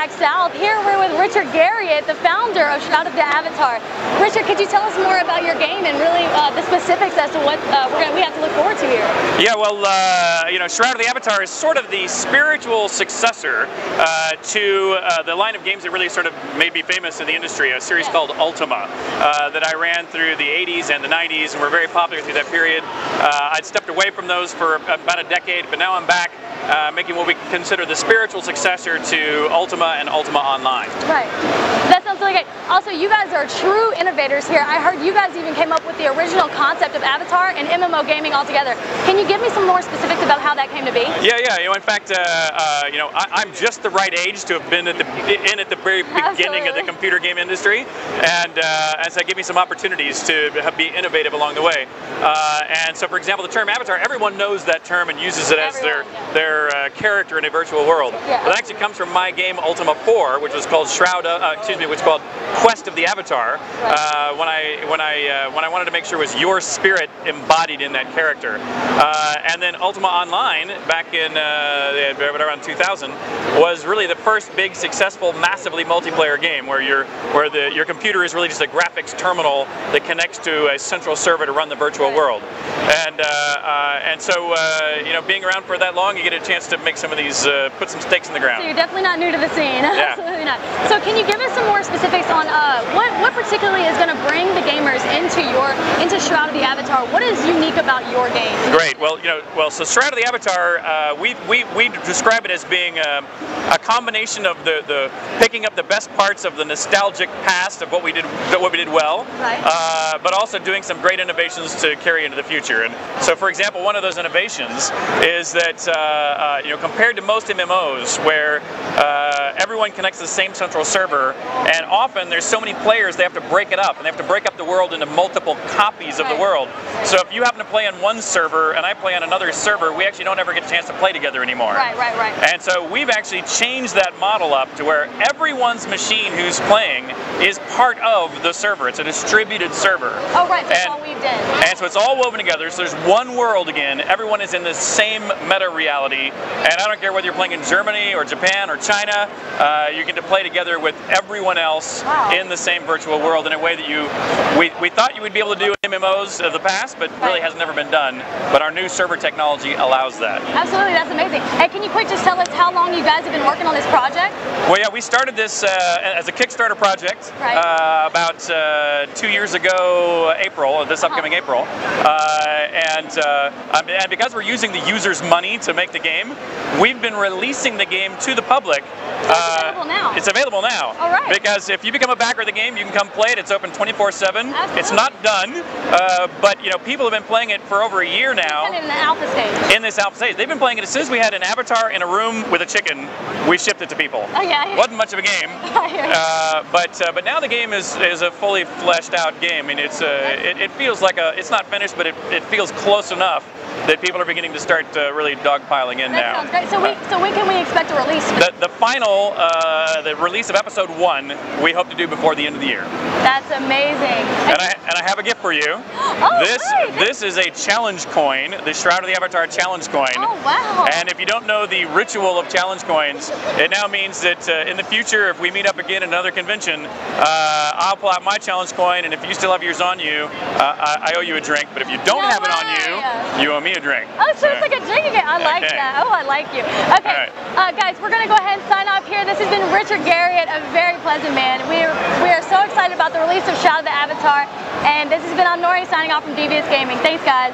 Pack South. Here we're with Richard Garriott, the founder of Shroud of the Avatar. Richard, could you tell us more about your game and really the specifics as to what we have to look forward to here? Yeah, well, you know, Shroud of the Avatar is sort of the spiritual successor to the line of games that really sort of made me famous in the industry, a series called Ultima that I ran through the 80s and the 90s and were very popular through that period. I'd stepped away from those for about a decade, but now I'm back making what we consider the spiritual successor to Ultima and Ultima Online. Right. That sounds really great. Also, you guys are true innovators here. I heard you guys even came up with the original concept of Avatar and MMO gaming altogether. Can you give me some more specifics about how that came to be? Yeah. You know, in fact, you know, I'm just the right age to have been at the very beginning of the computer game industry, and so it gave me some opportunities to be innovative along the way. And so, for example, the term Avatar, everyone knows that term and uses it as their character in a virtual world. Yeah. But it actually comes from my game Ultima 4, which was called which was called Quest of the Avatar. Right. When I wanted to make sure it was your spirit embodied in that character. And then Ultima Online, back in around 2000, was really the first big, successful, massively multiplayer game where your computer is really just a graphics terminal that connects to a central server to run the virtual world. And so you know, being around for that long, you get a chance to make some of these, put some stakes in the ground. So you're definitely not new to the scene. Yeah. Absolutely not. So can you give us some more specifics on what particularly is going to bring the gamers into Shroud of the Avatar? What is unique about your game? Great. Well, you know, so Shroud of the Avatar, we describe it as being a combination of the picking up the best parts of the nostalgic past of what we did well, right. But also doing some great innovations to carry into the future. And so, for example, one of those innovations is that you know, compared to most MMOs where everyone connects to the same central server, and often there's so many players they have to break it up, and they have to break up the world into multiple copies of the world. So if you happen to play on one server and I play on another server, we actually don't ever get a chance to play together anymore. Right. And so we've actually changed that model up to where everyone's machine who's playing is part of the server. It's a distributed server. Oh, right, that's all we did. And so it's all woven together, so there's one world again. Everyone is in the same meta reality, and I don't care whether you're playing in Germany or Japan or China, you get to play together with everyone else in the same virtual world in a way that we thought you would be able to do in MMOs of the past, but really has never been done. But our new server technology allows that. Absolutely, that's amazing. Hey, can you quick just tell us how long you guys have been working on this project? Well, yeah, we started this as a Kickstarter project about 2 years ago, April, this upcoming April. And because we're using the users' money to make the game, we've been releasing the game to the public. So it's available now? It's available now. All right. Because if you become a backer of the game, you can come play it. It's open 24/7. It's not done, but you know, people have been playing it for over a year now. In the alpha stage. In this alpha stage. They've been playing it as soon as we had an avatar in a room with a chicken, we shipped it to people. Oh, yeah. Wasn't much of a game. But now the game is a fully fleshed out game. I mean, it feels like it's not finished, but it feels close enough that people are beginning to start really dogpiling in now. That sounds great. So when can we expect a release? The final, the release of episode 1, we hope to do before the end of the year. That's amazing. And I have a gift for you. Oh, this is a challenge coin, the Shroud of the Avatar challenge coin. Oh, wow. And if you don't know the ritual of challenge coins, it now means that in the future, if we meet up again at another convention, I'll pull out my challenge coin, and if you still have yours on you, I owe you a drink. But if you don't have it on you, you owe me a drink. Oh, so it's like a drink again. I like that. Oh, I like you. Okay, guys, we're going to go ahead and sign off here. This has been Richard Garriott, a very pleasant man. We are so excited about the release of Shroud of the Avatar, and this has been Nori signing off from DVS Gaming. Thanks, guys.